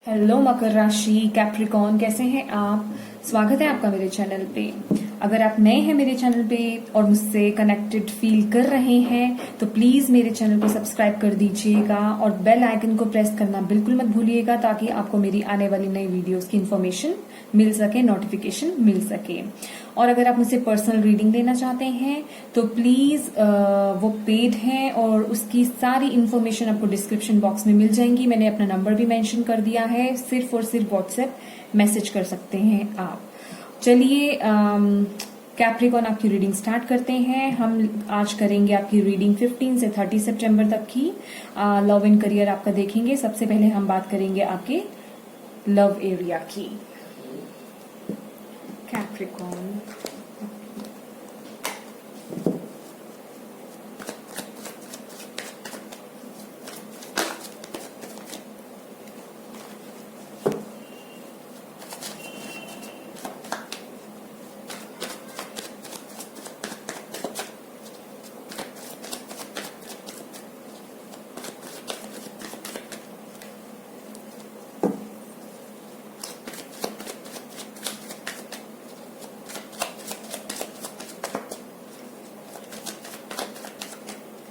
Hello मकर राशि Capricorn, कैसे हैं आप। स्वागत है आपका मेरे चैनल पे। अगर आप नए हैं मेरे चैनल पे और मुझसे कनेक्टेड फील कर रहे हैं तो प्लीज मेरे चैनल को सब्सक्राइब कर दीजिएगा और बेल आइकन को प्रेस करना बिल्कुल मत भूलिएगा ताकि आपको मेरी आने वाली नई वीडियोस की इन्फॉर्मेशन मिल सके, नोटिफिकेशन मिल सके। और अगर आप मुझसे पर्सनल रीडिंग लेना चाहते हैं तो प्लीज वो पेड है और उसकी सारी इन्फॉर्मेशन आपको डिस्क्रिप्शन बॉक्स में मिल जाएंगी। मैंने अपना नंबर भी मेंशन कर दिया है, सिर्फ और सिर्फ व्हाट्सएप मैसेज कर सकते हैं आप। चलिए कैप्रिकॉर्न आपकी रीडिंग स्टार्ट करते हैं। हम आज करेंगे आपकी रीडिंग 15 से 30 सितंबर तक की। लव एंड करियर आपका देखेंगे। सबसे पहले हम बात करेंगे आपके लव एरिया की। Capricorn,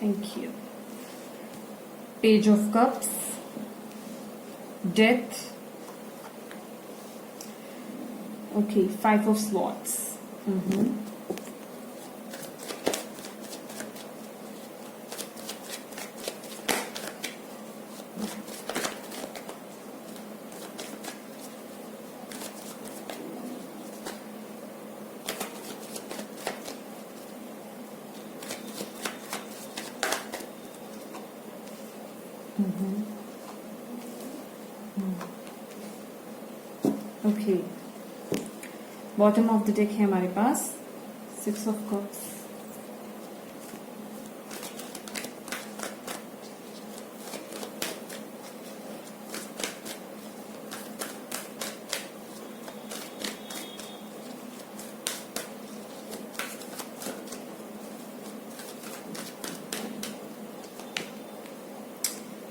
thank you. Page of Cups, Death, okay, Five of Swords. Okay, bottom of the deck है हमारे पास 6 of cups,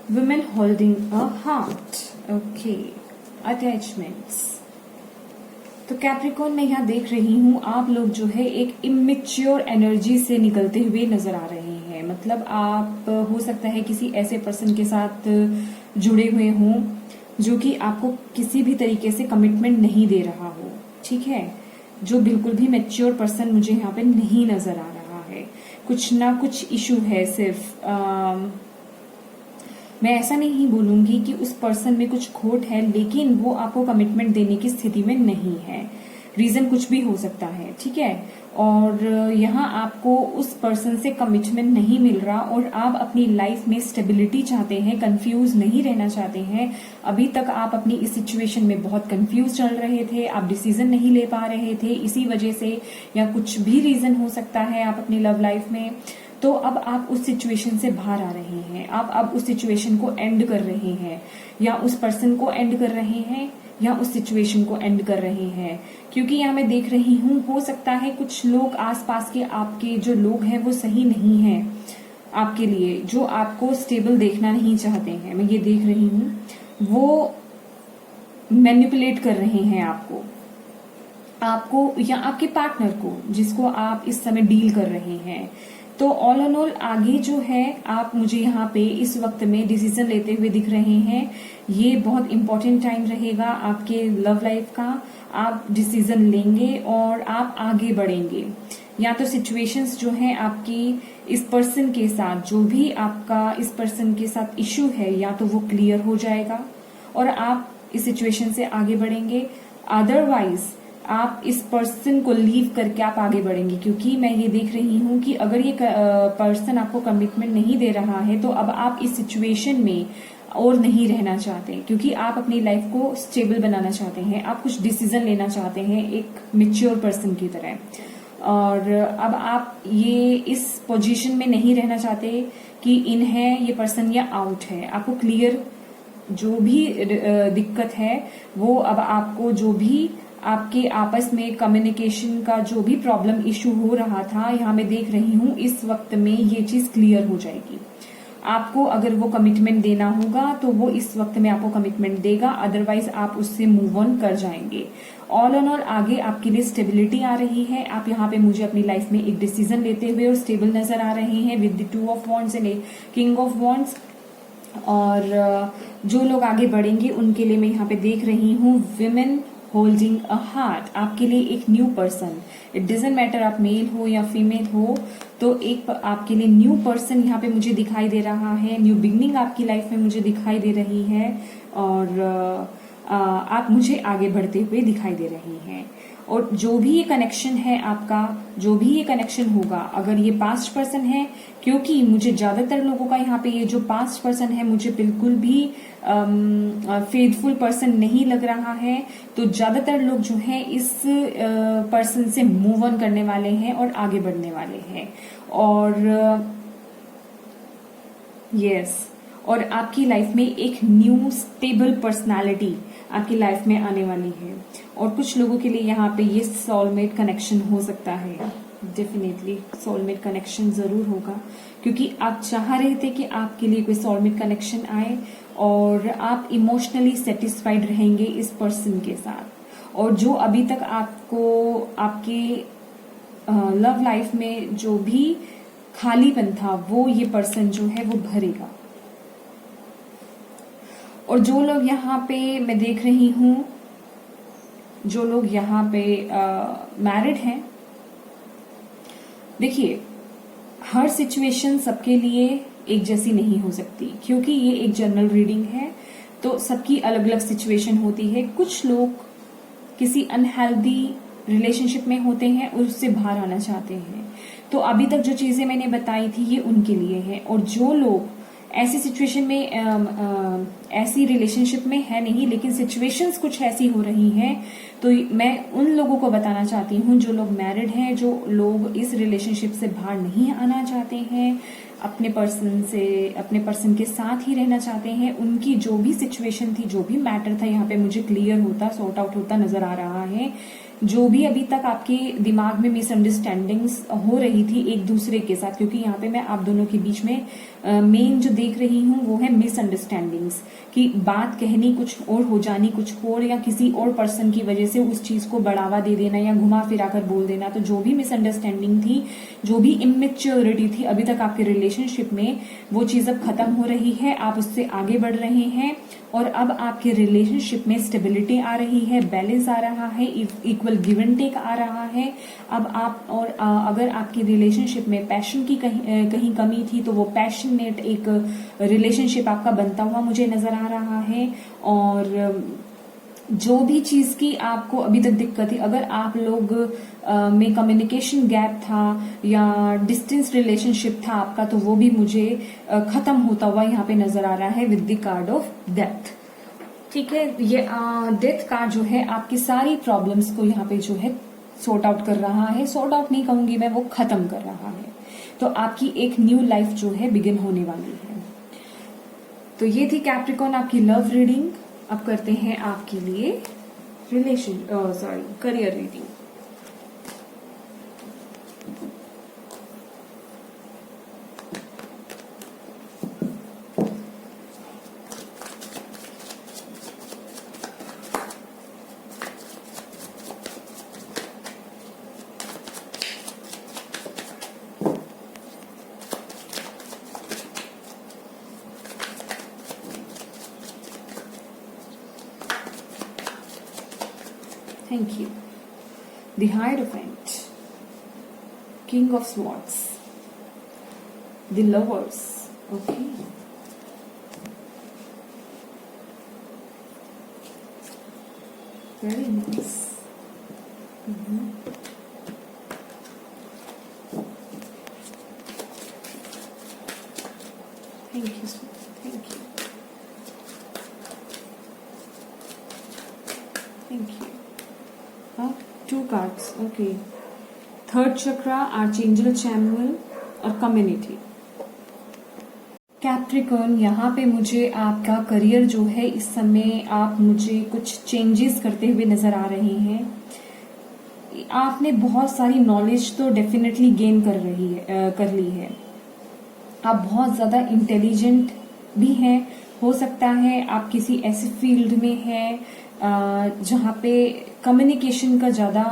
women holding a heart, okay, attachments। तो कैप्रिकॉर्न मैं यहाँ देख रही हूँ आप लोग जो है एक इमेच्योर एनर्जी से निकलते हुए नजर आ रहे हैं। मतलब आप हो सकता है किसी ऐसे पर्सन के साथ जुड़े हुए हों जो कि आपको किसी भी तरीके से कमिटमेंट नहीं दे रहा हो, ठीक है। जो बिल्कुल भी मैच्योर पर्सन मुझे यहाँ पे नहीं नजर आ रहा है। कुछ ना कुछ इशू है। सिर्फ मैं ऐसा नहीं बोलूंगी कि उस पर्सन में कुछ खोट है, लेकिन वो आपको कमिटमेंट देने की स्थिति में नहीं है। रीजन कुछ भी हो सकता है, ठीक है। और यहाँ आपको उस पर्सन से कमिटमेंट नहीं मिल रहा और आप अपनी लाइफ में स्टेबिलिटी चाहते हैं, कंफ्यूज नहीं रहना चाहते हैं। अभी तक आप अपनी इस सिचुएशन में बहुत कंफ्यूज चल रहे थे, आप डिसीजन नहीं ले पा रहे थे इसी वजह से, या कुछ भी रीजन हो सकता है आप अपनी लव लाइफ में। तो अब आप उस सिचुएशन से बाहर आ रहे हैं, आप अब उस सिचुएशन को एंड कर रहे हैं, या उस पर्सन को एंड कर रहे हैं, या उस सिचुएशन को एंड कर रहे हैं। क्योंकि यहाँ मैं देख रही हूँ हो सकता है कुछ लोग आसपास के आपके जो लोग हैं वो सही नहीं हैं आपके लिए, जो आपको स्टेबल देखना नहीं चाहते हैं। मैं ये देख रही हूँ वो मैनिपुलेट कर रहे हैं आपको या आपके पार्टनर को, जिसको आप इस समय डील कर रहे हैं। तो ऑल एंड ऑल आगे जो है आप मुझे यहाँ पे इस वक्त में डिसीजन लेते हुए दिख रहे हैं। ये बहुत इंपॉर्टेंट टाइम रहेगा आपके लव लाइफ का। आप डिसीजन लेंगे और आप आगे बढ़ेंगे। या तो सिचुएशंस जो है आपकी इस पर्सन के साथ, जो भी आपका इस पर्सन के साथ इश्यू है, या तो वो क्लियर हो जाएगा और आप इस सिचुएशन से आगे बढ़ेंगे। अदरवाइज आप इस पर्सन को लीव करके आप आगे बढ़ेंगे। क्योंकि मैं ये देख रही हूँ कि अगर ये पर्सन आपको कमिटमेंट नहीं दे रहा है तो अब आप इस सिचुएशन में और नहीं रहना चाहते, क्योंकि आप अपनी लाइफ को स्टेबल बनाना चाहते हैं, आप कुछ डिसीजन लेना चाहते हैं एक मेच्योर पर्सन की तरह। और अब आप ये इस पोजीशन में नहीं रहना चाहते कि इन है ये पर्सन या आउट है। आपको क्लियर जो भी दिक्कत है वो अब आपको, जो भी आपके आपस में कम्युनिकेशन का जो भी प्रॉब्लम इश्यू हो रहा था, यहाँ मैं देख रही हूँ इस वक्त में ये चीज क्लियर हो जाएगी। आपको अगर वो कमिटमेंट देना होगा तो वो इस वक्त में आपको कमिटमेंट देगा, अदरवाइज आप उससे मूव ऑन कर जाएंगे। ऑल ऑन ऑल आगे आपके लिए स्टेबिलिटी आ रही है। आप यहाँ पे मुझे अपनी लाइफ में एक डिसीजन लेते हुए और स्टेबल नजर आ रहे हैं with the 2 of wands and king of wands. और जो लोग आगे बढ़ेंगे उनके लिए मैं यहाँ पे देख रही हूँ विमेन होल्डिंग अ हार्ट, आपके लिए एक new person. It doesn't matter आप मेल हो या फीमेल हो, तो एक आपके लिए न्यू पर्सन यहाँ पे मुझे दिखाई दे रहा है। न्यू बिगनिंग आपकी लाइफ में मुझे दिखाई दे रही है और आप मुझे आगे बढ़ते हुए दिखाई दे रही हैं। और जो भी ये कनेक्शन है आपका, जो भी ये कनेक्शन होगा, अगर ये पास्ट पर्सन है, क्योंकि मुझे ज्यादातर लोगों का यहाँ पे ये जो पास्ट पर्सन है मुझे बिल्कुल भी फेथफुल पर्सन नहीं लग रहा है, तो ज्यादातर लोग जो है इस पर्सन से मूव ऑन करने वाले हैं और आगे बढ़ने वाले हैं। और यस और आपकी लाइफ में एक न्यू स्टेबल पर्सनालिटी आपकी लाइफ में आने वाली है। और कुछ लोगों के लिए यहाँ पे ये सोलमेट कनेक्शन हो सकता है। डेफिनेटली सोलमेट कनेक्शन जरूर होगा, क्योंकि आप चाह रहे थे कि आपके लिए कोई सोलमेट कनेक्शन आए और आप इमोशनली सेटिस्फाइड रहेंगे इस पर्सन के साथ। और जो अभी तक आपको आपके लव लाइफ में जो भी खालीपन था वो ये पर्सन जो है वो भरेगा। और जो लोग यहाँ पे मैं देख रही हूं, जो लोग यहाँ पे मैरिड हैं, देखिए हर सिचुएशन सबके लिए एक जैसी नहीं हो सकती, क्योंकि ये एक जनरल रीडिंग है तो सबकी अलग अलग सिचुएशन होती है। कुछ लोग किसी अनहेल्दी रिलेशनशिप में होते हैं और उससे बाहर आना चाहते हैं, तो अभी तक जो चीजें मैंने बताई थी ये उनके लिए है। और जो लोग ऐसी सिचुएशन में ऐसी रिलेशनशिप में है नहीं, लेकिन सिचुएशंस कुछ ऐसी हो रही हैं, तो मैं उन लोगों को बताना चाहती हूँ जो लोग मैरिड हैं, जो लोग इस रिलेशनशिप से बाहर नहीं आना चाहते हैं, अपने पर्सन के साथ ही रहना चाहते हैं, उनकी जो भी सिचुएशन थी, जो भी मैटर था यहाँ पे मुझे क्लियर होता, सॉर्ट आउट होता नजर आ रहा है। जो भी अभी तक आपके दिमाग में मिसअंडरस्टैंडिंग्स हो रही थी एक दूसरे के साथ, क्योंकि यहाँ पे मैं आप दोनों के बीच में मेन जो देख रही हूँ वो है मिसअंडरस्टैंडिंग्स, कि बात कहनी कुछ और हो जानी कुछ और, या किसी और पर्सन की वजह से उस चीज को बढ़ावा दे देना या घुमा फिरा कर बोल देना। तो जो भी मिसअंडरस्टैंडिंग थी, जो भी इमेच्योरिटी थी अभी तक आपके रिलेशनशिप में, वो चीज अब खत्म हो रही है, आप उससे आगे बढ़ रहे हैं। और अब आपके रिलेशनशिप में स्टेबिलिटी आ रही है, बैलेंस आ रहा है, इक्वल गिव एंड टेक आ रहा है। अब आप और अगर आपकी रिलेशनशिप में पैशन की कहीं कमी थी, तो वो पैशनेट एक रिलेशनशिप आपका बनता हुआ मुझे नजर आ रहा है। और जो भी चीज की आपको अभी तक दिक्कत थी, अगर आप लोग में कम्युनिकेशन गैप था या डिस्टेंस रिलेशनशिप था आपका, तो वो भी मुझे खत्म होता हुआ यहाँ पे नजर आ रहा है with the card of death. ठीक है, ये डेथ कार्ड जो है आपकी सारी प्रॉब्लम्स को यहाँ पे जो है सॉर्ट आउट कर रहा है। सॉर्ट आउट नहीं कहूंगी मैं, वो खत्म कर रहा है। तो आपकी एक न्यू लाइफ जो है बिगिन होने वाली है। तो ये थी कैप्रिकॉर्न आपकी लव रीडिंग। अब करते हैं आपके लिए career reading. Thank you. The Hierophant, King of Swords, the Lovers. Okay. Very nice. Thank you. Thank you. Thank you. 2 cards. Okay. Third चक्रा, आर्चेंजल चैमुअल और कम्युनिटी। कैप्रिकॉर्न, यहाँ पे मुझे आपका करियर जो है इस समय आप मुझे कुछ चेंजेस करते हुए नजर आ रहे हैं। आपने बहुत सारी नॉलेज तो डेफिनेटली गेन कर ली है, आप बहुत ज्यादा इंटेलिजेंट भी हैं। हो सकता है आप किसी ऐसे फील्ड में हैं जहाँ पे कम्युनिकेशन का ज्यादा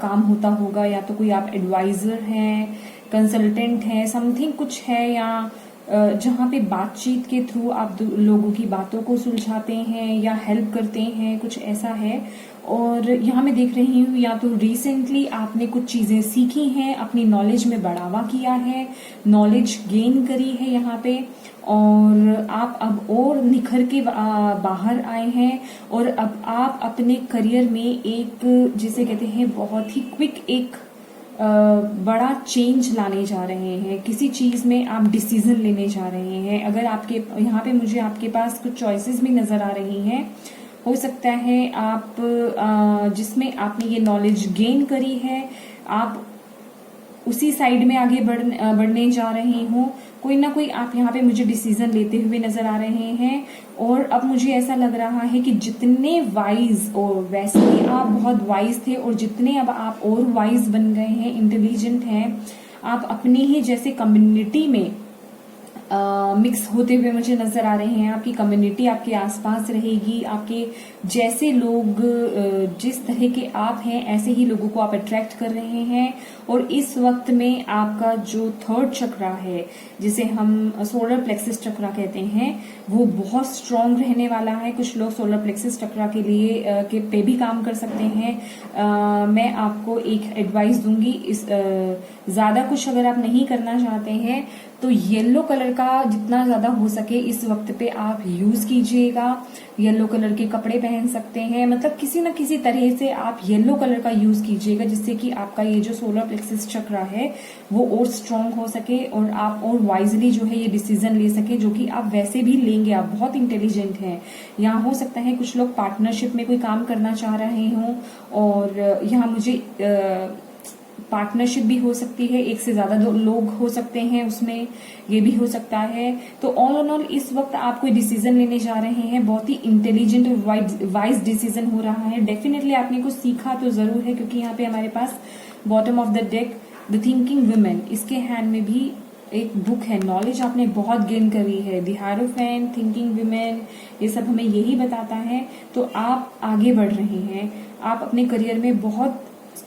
काम होता होगा, या तो कोई आप एडवाइजर हैं, कंसल्टेंट हैं, समथिंग कुछ है, या जहाँ पे बातचीत के थ्रू आप लोगों की बातों को सुलझाते हैं या हेल्प करते हैं, कुछ ऐसा है। और यहाँ मैं देख रही हूँ या तो रिसेंटली आपने कुछ चीजें सीखी हैं, अपनी नॉलेज में बढ़ावा किया है, नॉलेज गेन करी है यहाँ पे, और आप अब और निखर के बाहर आए हैं, और अब आप अपने करियर में एक जिसे कहते हैं बहुत ही क्विक एक बड़ा चेंज लाने जा रहे हैं। किसी चीज में आप डिसीजन लेने जा रहे हैं। अगर आपके यहाँ पे मुझे आपके पास कुछ चॉइसेस भी नजर आ रही हैं, हो सकता है आप जिसमें आपने ये नॉलेज गेन करी है, आप उसी साइड में आगे बढ़ने जा रहे हो। कोई ना कोई आप यहाँ पे मुझे डिसीजन लेते हुए नजर आ रहे हैं, और अब मुझे ऐसा लग रहा है कि जितने वाइज, और वैसे ही आप बहुत वाइज थे, और जितने अब आप और वाइज बन गए हैं, इंटेलिजेंट हैं, आप अपनी ही जैसे कम्युनिटी में मिक्स होते हुए मुझे नजर आ रहे हैं। आपकी कम्युनिटी आपके आसपास रहेगी, आपके जैसे लोग जिस तरह के आप हैं ऐसे ही लोगों को आप अट्रैक्ट कर रहे हैं। और इस वक्त में आपका जो थर्ड चक्रा है, जिसे हम सोलर प्लेक्सिस चक्रा कहते हैं, वो बहुत स्ट्रांग रहने वाला है। कुछ लोग सोलर प्लेक्सिस चक्रा के लिए के पे भी काम कर सकते हैं। मैं आपको एक एडवाइस दूंगी, इस ज्यादा कुछ अगर आप नहीं करना चाहते हैं तो येलो कलर का जितना ज्यादा हो सके इस वक्त पे आप यूज कीजिएगा। येलो कलर के कपड़े पहन सकते हैं, मतलब किसी न किसी तरह से आप येलो कलर का यूज कीजिएगा, जिससे कि आपका ये जो सोलर प्लेक्सिस चक्रा है वो और स्ट्रांग हो सके, और आप और वाइजली जो है ये डिसीजन ले सके, जो कि आप वैसे भी लेंगे। आप बहुत इंटेलिजेंट हैं। यहाँ हो सकता है कुछ लोग पार्टनरशिप में कोई काम करना चाह रहे हों, और यहाँ मुझे पार्टनरशिप भी हो सकती है, एक से ज्यादा लोग हो सकते हैं उसमें, ये भी हो सकता है। तो ऑल ऑन ऑल इस वक्त आप कोई डिसीजन लेने जा रहे हैं, बहुत ही इंटेलिजेंट और वाइज डिसीजन हो रहा है। डेफिनेटली आपने कुछ सीखा तो जरूर है, क्योंकि यहाँ पे हमारे पास bottom of the deck the thinking women, इसके हैंड में भी एक बुक है। नॉलेज आपने बहुत गेन करी है। द हायरोफेंट, थिंकिंग वुमेन, ये सब हमें यही बताता है। तो आप आगे बढ़ रहे हैं, आप अपने करियर में बहुत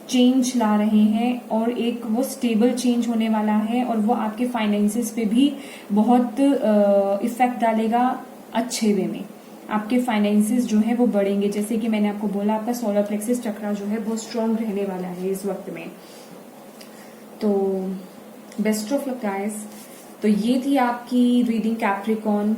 चेंज ला रहे हैं, और एक वो स्टेबल चेंज होने वाला है, और वो आपके फाइनेंसेस पे भी बहुत इफेक्ट डालेगा अच्छे वे में। आपके फाइनेंसेस जो है वो बढ़ेंगे। जैसे कि मैंने आपको बोला, आपका सोलर प्लेक्सिस चक्रा जो है वो स्ट्रांग रहने वाला है इस वक्त में। तो बेस्ट ऑफ लक गाइस। तो ये थी आपकी रीडिंग कैप्रिकॉर्न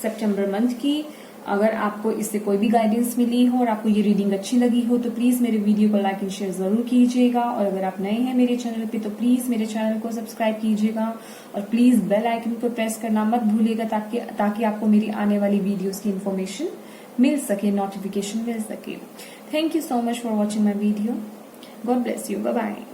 सितंबर मंथ की। अगर आपको इससे कोई भी गाइडेंस मिली हो और आपको ये रीडिंग अच्छी लगी हो तो प्लीज मेरे वीडियो को लाइक एंड शेयर जरूर कीजिएगा। और अगर आप नए हैं मेरे चैनल पे तो प्लीज मेरे चैनल को सब्सक्राइब कीजिएगा, और प्लीज बेल आइकन को प्रेस करना मत भूलिएगा, ताकि आपको मेरी आने वाली वीडियोस की इन्फॉर्मेशन मिल सके, नोटिफिकेशन मिल सके। Thank you so much for watching my video. God bless you. Bye bye.